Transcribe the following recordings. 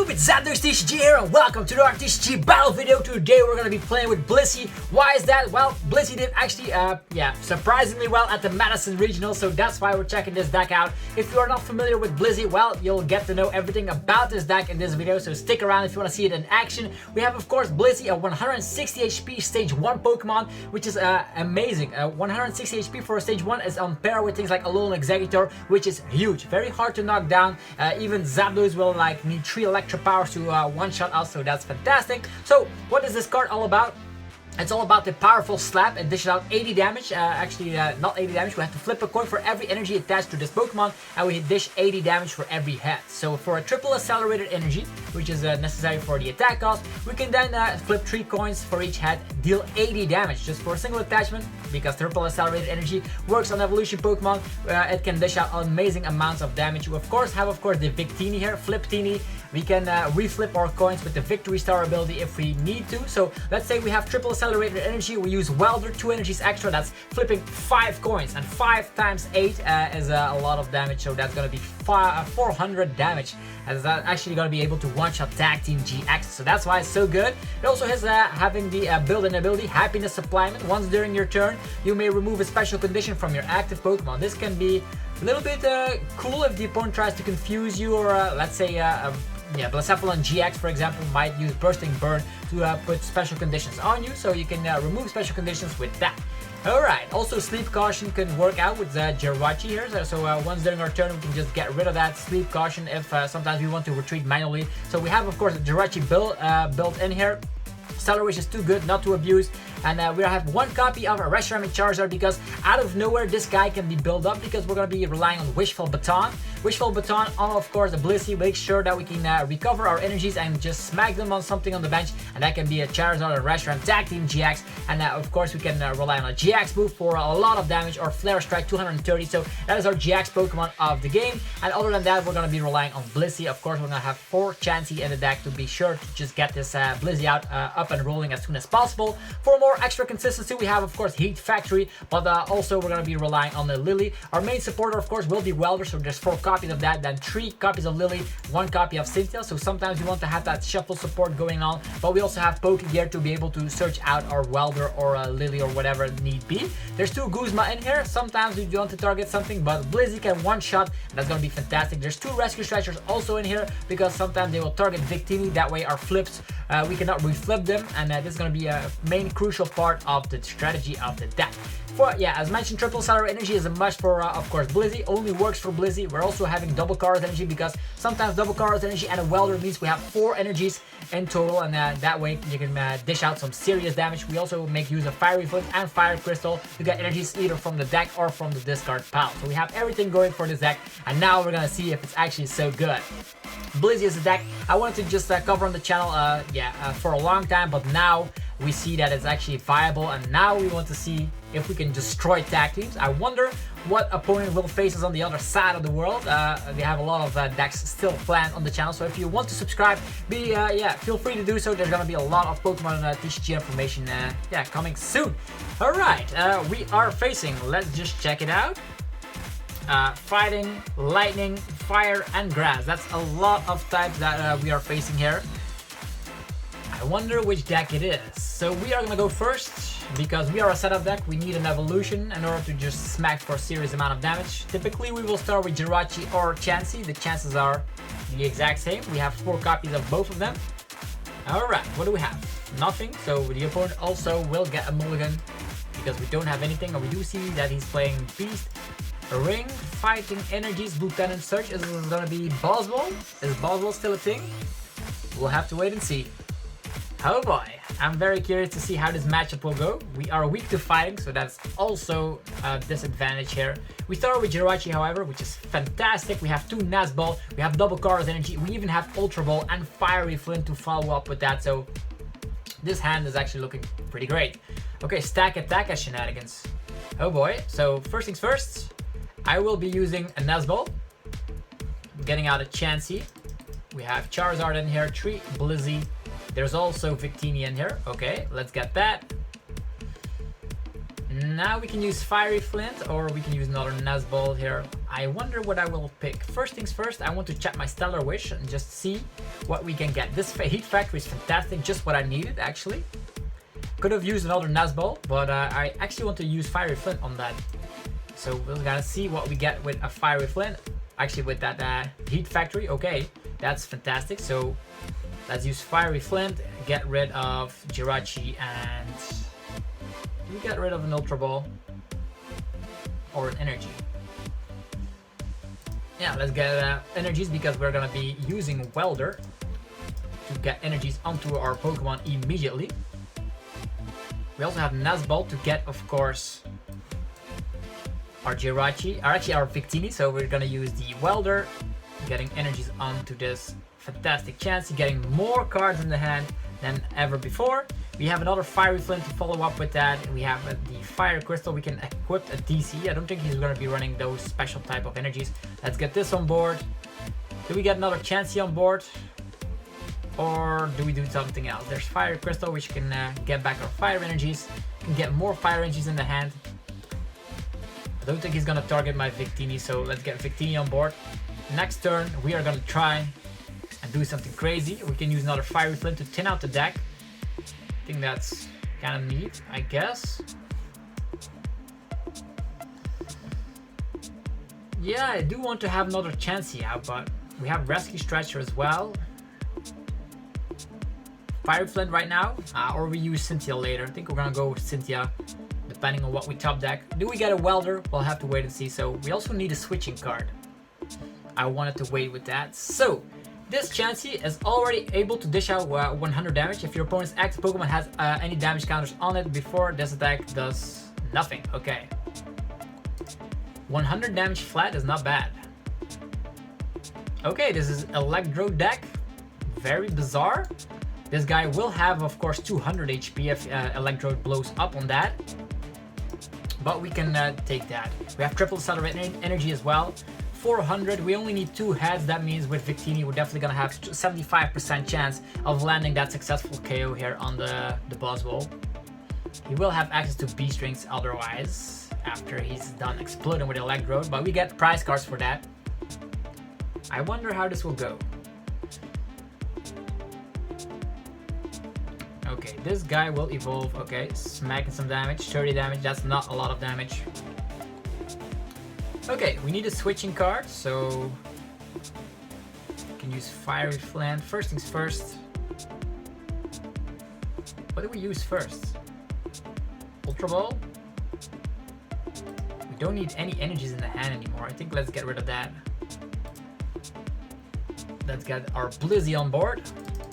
YouTube, it's Lillie TCG here and welcome to the TCG battle video. Today we're going to be playing with Blissey. Why is that? Well, Blissey did actually, surprisingly well at the Madison regional, so that's why we're checking this deck out. If you are not familiar with Blissey, well, you'll get to know everything about this deck in this video, so stick around if you want to see it in action. We have, of course, Blissey, a 160 HP stage 1 Pokemon, which is amazing. 160 HP for a stage 1 is on par with things like Alolan Executor, which is huge. Very hard to knock down. Even Zapdos will like need 3 Electro Powers to one-shot us, so that's fantastic. So what is this card all about? It's all about the powerful slap. It dishes out 80 damage, not 80 damage, we have to flip a coin for every energy attached to this Pokemon, and we dish 80 damage for every head. So for a triple accelerated energy, which is necessary for the attack cost, we can then flip 3 coins for each head, deal 80 damage just for a single attachment. Because triple accelerated energy works on evolution Pokemon, it can dish out amazing amounts of damage. We of course have the Victini here, Fliptini. We can reflip our coins with the Victory Star ability if we need to. So let's say we have triple accelerated energy, we use Welder, 2 energies extra, that's flipping 5 coins, and 5 times 8 is a lot of damage, so that's going to be 400 damage. And that's actually going to be able to one-shot Tag Team GX, so that's why it's so good. It also has having the build-in ability, Happiness Supplement. Once during your turn, you may remove a special condition from your active Pokemon. This can be a little bit cool if the opponent tries to confuse you, or let's say Wishufl GX, for example, might use Bursting Burn to put special conditions on you, so you can remove special conditions with that. Alright, also Sleep Caution can work out with Jirachi here, so once during our turn we can just get rid of that Sleep Caution if sometimes we want to retreat manually. So we have, of course, the Jirachi built in here. Acceleration is too good not to abuse, and we have 1 copy of Reshiram Charizard because out of nowhere this guy can be built up because we're going to be relying on Wishufl Batton. Wishufl Batton on, of course, the Blissey makes sure that we can recover our energies and just smack them on something on the bench, and that can be a Charizard or Reshiram Tag Team GX, and of course we can rely on a GX move for a lot of damage, or Flare Strike 230, so that is our GX Pokemon of the game. And other than that, we're going to be relying on Blissey. Of course, we're going to have 4 Chansey in the deck to be sure to just get this Blissey out up and rolling as soon as possible. For more extra consistency, we have, of course, Heat Factory, but also we're going to be relying on the Lillie. Our main supporter, of course, will be Welder, so there's 4 copies of that, then 3 copies of Lillie, 1 copy of Cynthia, so sometimes we want to have that shuffle support going on, but we also have Pokegear to be able to search out our Welder or Lillie or whatever need be. There's 2 Guzma in here. Sometimes we want to target something, but Blissey can one-shot, that's going to be fantastic. There's 2 Rescue Stretchers also in here because sometimes they will target Victini, that way our flips, we cannot reflip them, and this is going to be a main crucial part of the strategy of the deck. As mentioned, triple accelerated energy is a must for, of course, Blissey. Only works for Blissey. We're also having double Charizard energy because sometimes double Charizard energy and a Welder means we have 4 energies in total, and that way you can dish out some serious damage. We also make use of Fiery Flint and Fire Crystal to get energies either from the deck or from the discard pile. So we have everything going for this deck, and now we're gonna see if it's actually so good. Blissey is a deck I wanted to just cover on the channel for a long time, but now we see that it's actually viable, and now we want to see if we can destroy tag teams. I wonder what opponent will face us on the other side of the world. We have a lot of decks still planned on the channel, so if you want to subscribe, feel free to do so. There's gonna be a lot of Pokemon TCG information coming soon. Alright, we are facing, let's just check it out. Fighting, lightning, fire, and grass. That's a lot of types that we are facing here. I wonder which deck it is. So we are gonna go first because we are a setup deck. We need an evolution in order to just smack for a serious amount of damage. Typically we will start with Jirachi or Chansey. The chances are the exact same. We have 4 copies of both of them. Alright, what do we have? Nothing, so the opponent also will get a mulligan because we don't have anything, and we do see that he's playing Beast, Ring, Fighting Energies, Lieutenant Search. Is it gonna be Boswell? Is Boswell still a thing? We'll have to wait and see. Oh boy, I'm very curious to see how this matchup will go. We are weak to fighting, so that's also a disadvantage here. We start with Jirachi, however, which is fantastic. We have 2 Nazball, we have double Charizard energy, we even have Ultra Ball and Fiery Flint to follow up with that, so this hand is actually looking pretty great. Okay, stack attack as shenanigans. Oh boy, so first things first, I will be using a Nazball, getting out a Chansey. We have Charizard in here, 3 Blissey. There's also Victini in here. Okay, let's get that. Now we can use Fiery Flint, or we can use another Nazball here. I wonder what I will pick. First things first, I want to check my Stellar Wish and just see what we can get. This Heat Factory is fantastic, just what I needed actually. Could have used another Nazball, but I actually want to use Fiery Flint on that. So we're gonna see what we get with a Fiery Flint. Actually with that Heat Factory, okay, that's fantastic. So let's use Fiery Flint, get rid of Jirachi, and we get rid of an Ultra Ball or an Energy. Yeah, let's get energies because we're gonna be using Welder to get energies onto our Pokemon immediately. We also have Nazball to get, of course, our Jirachi, or actually our Victini. So we're gonna use the Welder, getting energies onto this fantastic Chansey, getting more cards in the hand than ever before. We have another Fiery Flint to follow up with that. We have the Fire Crystal. We can equip a DC. I don't think he's going to be running those special type of energies. Let's get this on board. Do we get another Chansey on board? Or do we do something else? There's Fire Crystal, which can get back our fire energies. Can get more fire energies in the hand. I don't think he's going to target my Victini, so let's get Victini on board. Next turn, we are going to try and do something crazy. We can use another Fiery Flint to thin out the deck. I think that's kind of neat, I guess. Yeah, I do want to have another Chansey out, but we have Rescue Stretcher as well. Fire Flint right now, or we use Cynthia later. I think we're gonna go with Cynthia, depending on what we top deck. Do we get a Welder? We'll have to wait and see. So we also need a switching card. I wanted to wait with that. So this Chansey is already able to dish out 100 damage if your opponent's active Pokemon has any damage counters on it before this attack does nothing. Okay. 100 damage flat is not bad. Okay, this is Electro deck. Very bizarre. This guy will have, of course, 200 HP if Electrode blows up on that. But we can take that. We have triple accelerate energy as well. 400, we only need 2 heads. That means with Victini, we're definitely gonna have 75% chance of landing that successful KO here on the boss wall. He will have access to B-strings otherwise, after he's done exploding with Electrode, but we get prize cards for that. I wonder how this will go. Okay, this guy will evolve. Okay, smacking some damage, 30 damage, that's not a lot of damage. Okay, we need a switching card, so we can use Fiery Flint. First things first. What do we use first? Ultra Ball? We don't need any energies in the hand anymore. I think let's get rid of that. Let's get our Blissey on board.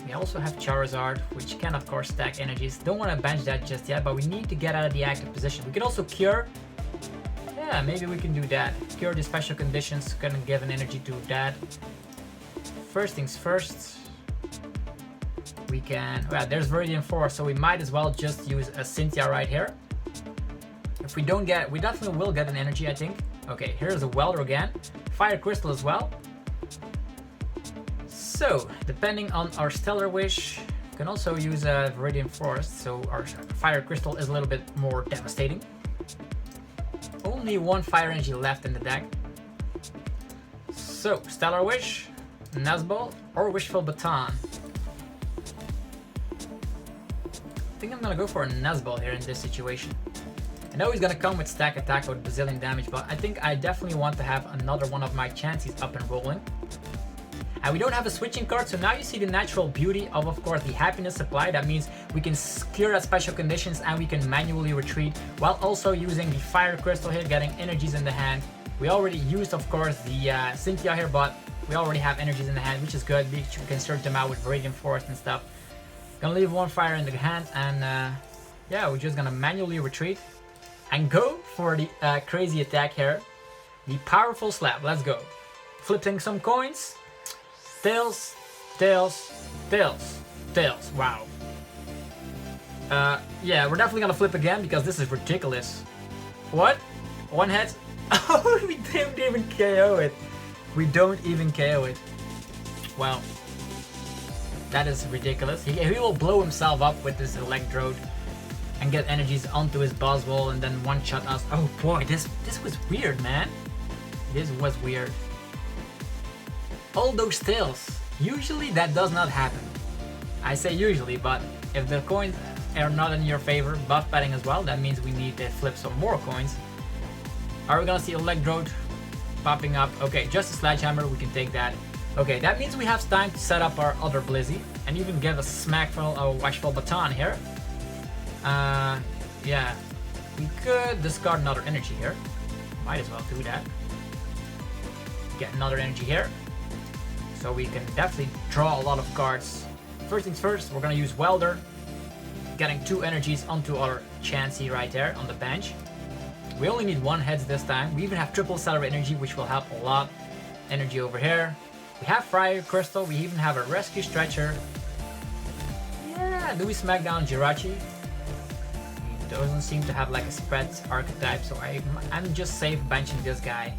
We also have Charizard, which can of course stack energies. Don't want to bench that just yet, but we need to get out of the active position. We can also Cure. Yeah, maybe we can do that. Cure the special conditions, gonna give an energy to that. First things first. We can, well, there's Viridian Force, so we might as well just use a Cynthia right here. If we don't get, we definitely will get an energy, I think. Okay, here's a Welder again. Fire Crystal as well. So, depending on our Stellar Wish, we can also use a Viridian Forest, so our Fire Crystal is a little bit more devastating. Only 1 fire energy left in the deck. So, Stellar Wish, Nazball, or Wishufl Batton. I think I'm gonna go for a Nazball here in this situation. I know he's gonna come with stack attack with bazillion damage, but I think I definitely want to have another one of my Chanseys up and rolling. And we don't have a switching card, so now you see the natural beauty of course, the happiness supply. That means we can clear that special conditions and we can manually retreat while also using the Fire Crystal here, getting energies in the hand. We already used, of course, the Cynthia here, but we already have energies in the hand, which is good. We can search them out with Viridian Forest and stuff. Gonna leave 1 fire in the hand, and yeah, we're just gonna manually retreat and go for the crazy attack here. The powerful slap, let's go. Flipping some coins. Tails, tails, tails, tails. Wow. Yeah, we're definitely gonna flip again because this is ridiculous. What? 1 hit? Oh, we didn't even KO it. We don't even KO it. Wow. That is ridiculous. He will blow himself up with this Electrode and get energies onto his boss wall and then one-shot us. Oh boy, this was weird, man. This was weird. All those tails. Usually that does not happen. I say usually, but if the coins are not in your favor, buff batting as well, that means we need to flip some more coins. Are we gonna see Electrode popping up? Okay, just a Sledgehammer, we can take that. Okay, that means we have time to set up our other Blissey and even give a smackful of Wishufl Batton here. Yeah, we could discard another energy here. Might as well do that. Get another energy here. So we can definitely draw a lot of cards. First things first, we're gonna use Welder. Getting 2 energies onto our Chansey right there on the bench. We only need 1 heads this time. We even have triple accelerate energy, which will help a lot. Energy over here. We have Fire Crystal. We even have a Rescue Stretcher. Yeah, do we smack down Jirachi? He doesn't seem to have like a spread archetype, so I'm just safe benching this guy.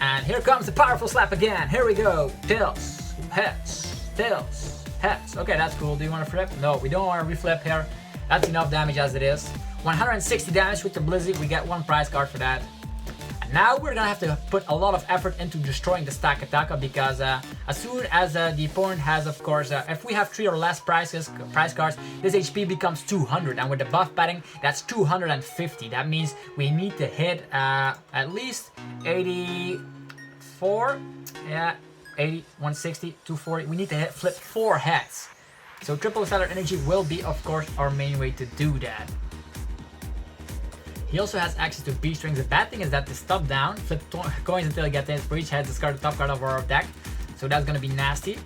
And here comes the powerful slap again. Here we go. Tails, heads, tails, heads. Okay, that's cool. Do you want to flip? No, we don't want to reflip here. That's enough damage as it is. 160 damage with the Blissey. We get 1 prize card for that. And now we're gonna have to put a lot of effort into destroying the stack attacker because as soon as the opponent has, of course, if we have 3 or less prize cards, this HP becomes 200, and with the buff batting, that's 250. That means we need to hit at least 84, yeah, 80, 160, 240. We need to flip 4 heads. So triple accelerate energy will be, of course, our main way to do that. He also has access to B strings. The bad thing is that the stop down, flip coins until you get in for each head, discard the top card of our deck. So that's gonna be nasty.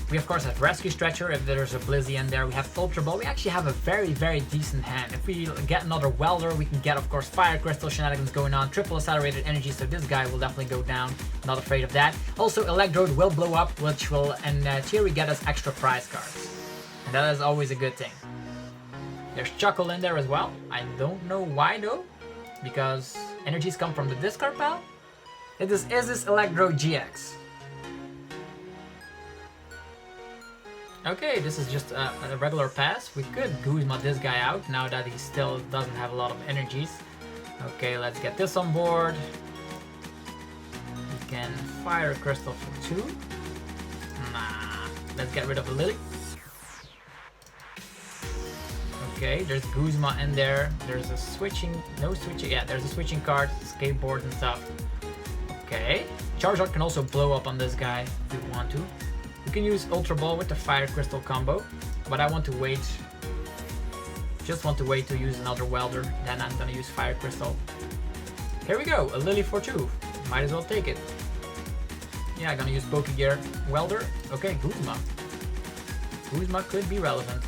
We of course have Rescue Stretcher if there's a Blissey in there. We have Ultra Ball. We actually have a very decent hand. If we get another Welder, we can get of course Fire Crystal shenanigans going on, triple accelerated energy, so this guy will definitely go down. Not afraid of that. Also Electrode will blow up, which will in theory get us extra prize cards. And that is always a good thing. There's Chuckle in there as well. I don't know why though, because energies come from the discard pile. Is this Electrode GX? Okay, this is just a regular pass. We could Guzma this guy out now that he still doesn't have a lot of energies. Okay, let's get this on board. We can Fire Crystal for 2. Nah, let's get rid of the Lillie. Okay, there's Guzma in there. There's a switching, no switching, yeah, there's a switching card, skateboards and stuff. Okay, Charizard can also blow up on this guy if we want to. We can use Ultra Ball with the Fire Crystal combo, but I want to wait. Just want to wait to use another Welder, then I'm gonna use Fire Crystal. Here we go, a Lillie for 2. Might as well take it. Yeah, I'm gonna use Pokegear Welder. Okay, Guzma. Guzma could be relevant.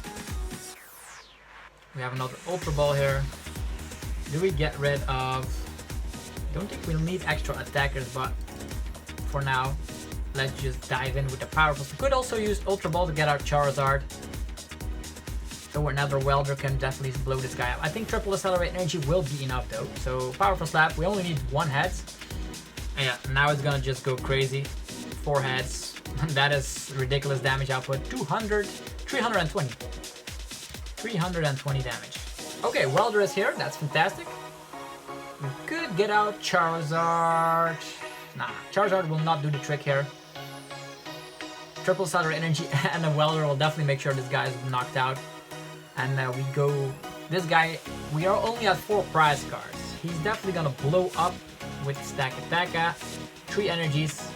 We have another Ultra Ball here. Do we get rid of... Don't think we'll need extra attackers, but for now, let's just dive in with the powerful. We could also use Ultra Ball to get our Charizard. So another Welder can definitely blow this guy up. I think triple accelerate energy will be enough though. So powerful slap, we only need 1 head. And yeah, now it's gonna just go crazy. 4 heads. That is ridiculous damage output. 320. 320 damage. Okay, Welder is here. That's fantastic. We could get out Charizard. Nah, Charizard will not do the trick here. Triple accelerate energy and a Welder will definitely make sure this guy is knocked out. And we go... This guy, we are only at 4 prize cards. He's definitely gonna blow up with Stack Attacker. 3 energies.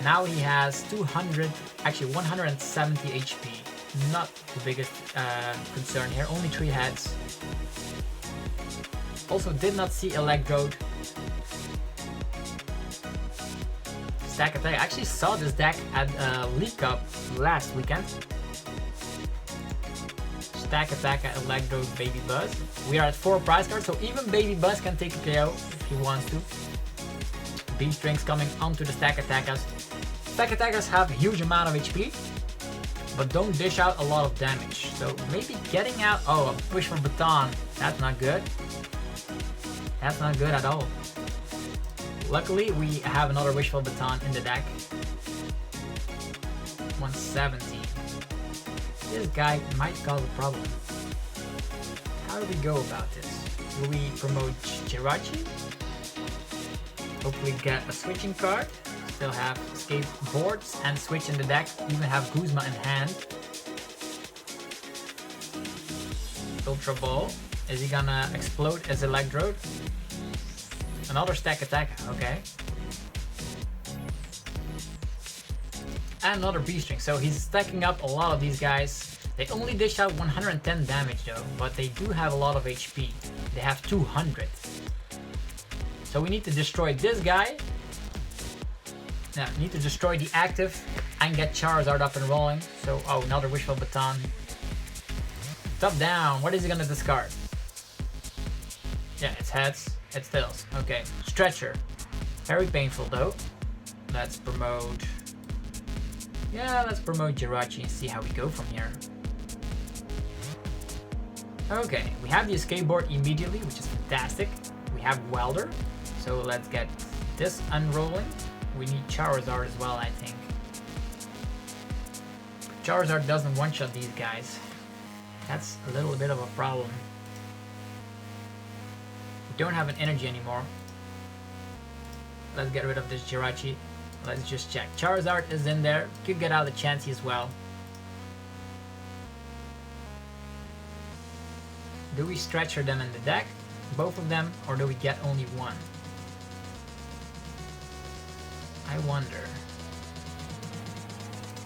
Now he has 200, actually 170 HP. Not the biggest concern here, only 3 heads. Also did not see Electrode. Stack Attack, I actually saw this deck at League Cup last weekend. Stack Attack at Electrode Baby Buzz. We are at 4 prize cards, so even Baby Buzz can take a KO if he wants to. B strings coming onto the Stack Attackers. Stack Attackers have a huge amount of HP, but don't dish out a lot of damage. So maybe getting out... Oh, a Wishufl Batton. That's not good. That's not good at all. Luckily, we have another Wishufl Batton in the deck. 170. This guy might cause a problem. How do we go about this? Do we promote Jirachi? Hopefully get a switching card. Still have skateboards and switch in the deck. Even have Guzma in hand. Ultra Ball. Is he gonna explode as Electrode? Another stack attack, okay. And another B-string, so he's stacking up a lot of these guys. They only dish out 110 damage though, but they do have a lot of HP. They have 200. So we need to destroy this guy. Now, we need to destroy the active and get Charizard up and rolling. So, oh, another Wishufl Batton. Top down, what is he gonna discard? Yeah, it's heads, it's tails. Okay, Stretcher. Very painful though. Let's promote... Yeah, let's promote Jirachi and see how we go from here. Okay, we have the escape board immediately, which is fantastic. We have Welder, so let's get this unrolling. We need Charizard as well, I think. Charizard doesn't one-shot these guys. That's a little bit of a problem. We don't have an energy anymore. Let's get rid of this Jirachi. Let's just check. Charizard is in there. Could get out the Chansey as well. Do we stretcher them in the deck? Both of them? Or do we get only one? I wonder.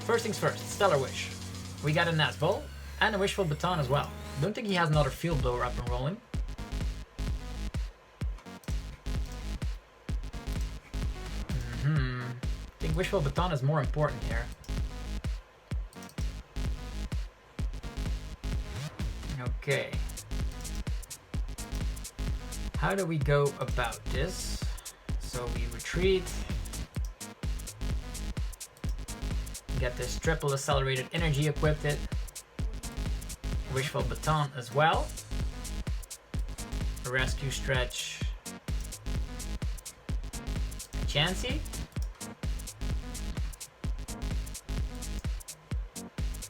First things first, Stellar Wish. We got a Nazball and a Wishufl Batton as well. Don't think he has another Field Blower up and rolling. I think Wishufl Batton is more important here. Okay. How do we go about this? So we retreat. Get this triple accelerated energy equipped it. Wishufl Batton as well. A rescue stretch. A Chansey.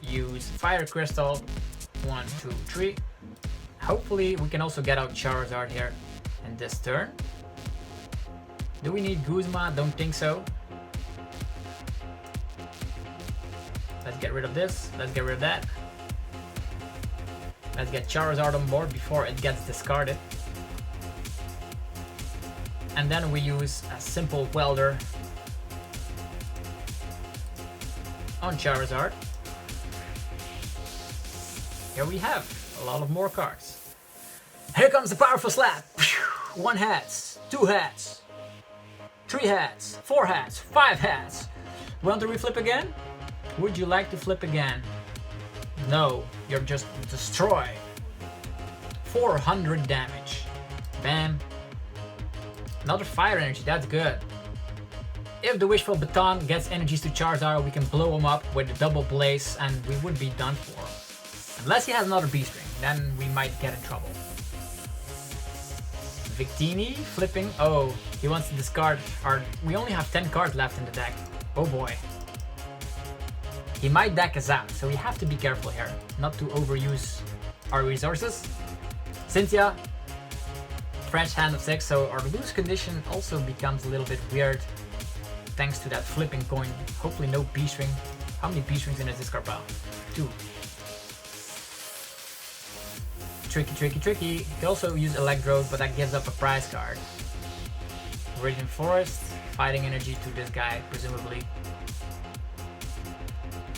Use Fire Crystal. 1, 2, 3. Hopefully we can also get out Charizard here in this turn. Do we need Guzma? Don't think so. Let's get rid of this. Let's get rid of that. Let's get Charizard on board before it gets discarded. And then we use a simple Welder on Charizard. Here we have a lot of more cards. Here comes the powerful slap. 1 hats, 2 hats, 3 hats, 4 hats, 5 hats. Want to reflip again? Would you like to flip again? No, you're just destroy. 400 damage. Bam. Another fire energy, that's good. If the Wishufl Batton gets energies to Charizard, we can blow him up with a double blaze and we would be done for. Unless he has another B-string, then we might get in trouble. Victini flipping. Oh, he wants to discard our... We only have 10 cards left in the deck. Oh boy. He might deck us out, so we have to be careful here, not to overuse our resources. Cynthia, fresh hand of 6, so our lose condition also becomes a little bit weird thanks to that flipping coin. Hopefully no B-string. How many B-strings in his discard pile? 2. Tricky, tricky, tricky. You can also use Electrode, but that gives up a prize card. Origin Forest, fighting energy to this guy, presumably.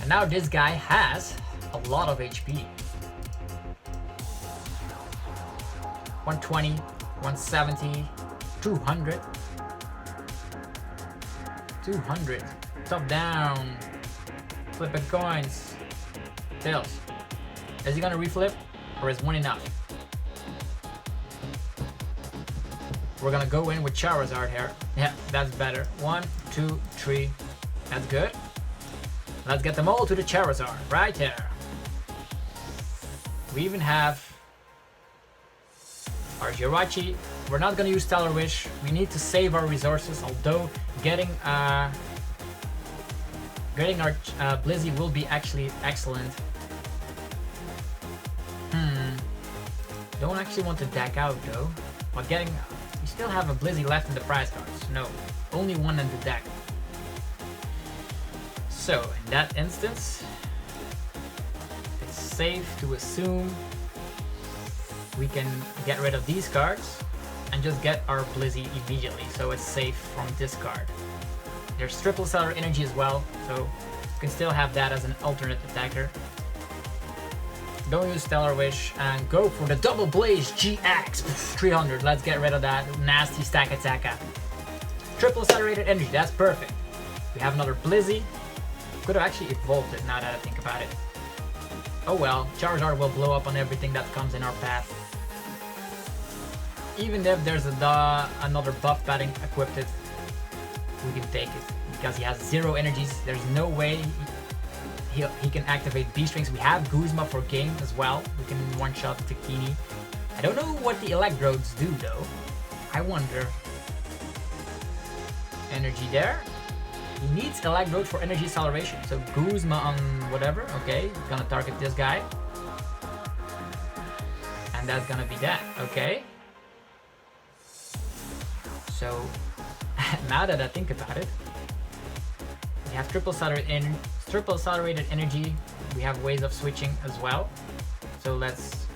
And now this guy has a lot of HP. 120, 170, 200. 200. Top down. Flipping coins. Tails. Is he gonna reflip? Or is 1 enough? We're gonna go in with Charizard here. Yeah, that's better. 1, 2, 3. That's good. Let's get them all to the Charizard, right there. We even have our Jirachi. We're not gonna use Stellar Wish. We need to save our resources, although getting our Blissey will be actually excellent. Don't actually want to deck out though. But we still have a Blissey left in the prize cards. No, only one in the deck. So in that instance, it's safe to assume we can get rid of these cards and just get our Blissey immediately, so it's safe from discard. There's triple Stellar Energy as well, so you can still have that as an alternate attacker. Don't use Stellar Wish and go for the Double Blaze GX 300. Let's get rid of that nasty stack attacker. Triple Saturated Energy, that's perfect. We have another Blissey. Could have actually evolved it now that I think about it. Oh well, Charizard will blow up on everything that comes in our path. Even if there's another buff padding equipped, we can take it because he has 0 energies. There's no way he can activate B-Strings. We have Guzma for game as well. We can one-shot Victini. I don't know what the Electrodes do though. I wonder. Energy there. He needs Electrode for energy acceleration. So Guzma on whatever. Okay, he's gonna target this guy. And that's gonna be that. Okay. So now that I think about it, we have triple saturated energy. We have ways of switching as well. So let's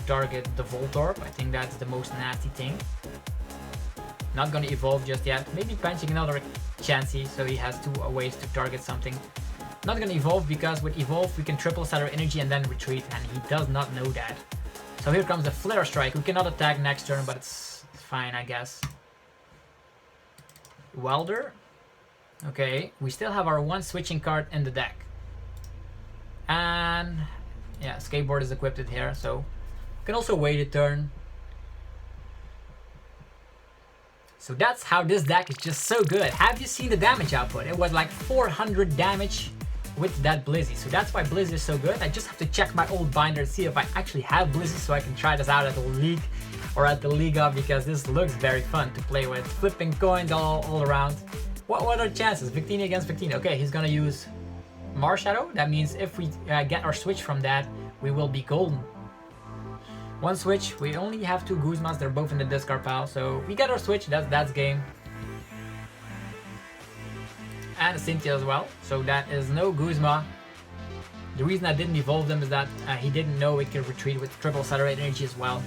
target the Voltorb. I think that's the most nasty thing. Not gonna evolve just yet. Maybe punching another Chansey, so he has 2 ways to target something. Not gonna evolve because with evolve we can triple saturated energy and then retreat, and he does not know that. So here comes the Flare Strike. We cannot attack next turn, but it's fine, I guess. Welder. Okay, we still have our 1 switching card in the deck. And yeah, Skateboard is equipped here, so we can also wait a turn. So that's how this deck is just so good. Have you seen the damage output? It was like 400 damage with that Blissey. So that's why Blissey is so good. I just have to check my old binder and see if I actually have Blissey so I can try this out at the league or at the league up, because this looks very fun to play with. Flipping coins all around. What are the chances? Victini against Victini. Okay, he's gonna use Marshadow. That means if we get our switch from that, we will be golden. 1 switch, we only have 2 Guzmas, they're both in the discard pile, so we get our switch, that's game. And Cynthia as well, so that is no Guzma. The reason I didn't evolve them is that he didn't know it could retreat with triple saturated energy as well.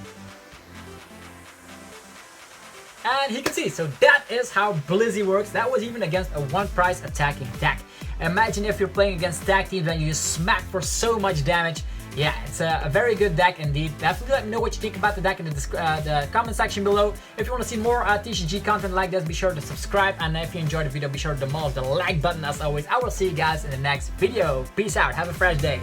And he can see, so that is how Blissey works. That was even against a 1 price attacking deck. Imagine if you're playing against tag teams and you just smack for so much damage. Yeah, it's a very good deck indeed. Definitely let me know what you think about the deck in the comment section below. If you want to see more TCG content like this, be sure to subscribe. And if you enjoyed the video, be sure to demolish the like button as always. I will see you guys in the next video. Peace out. Have a fresh day.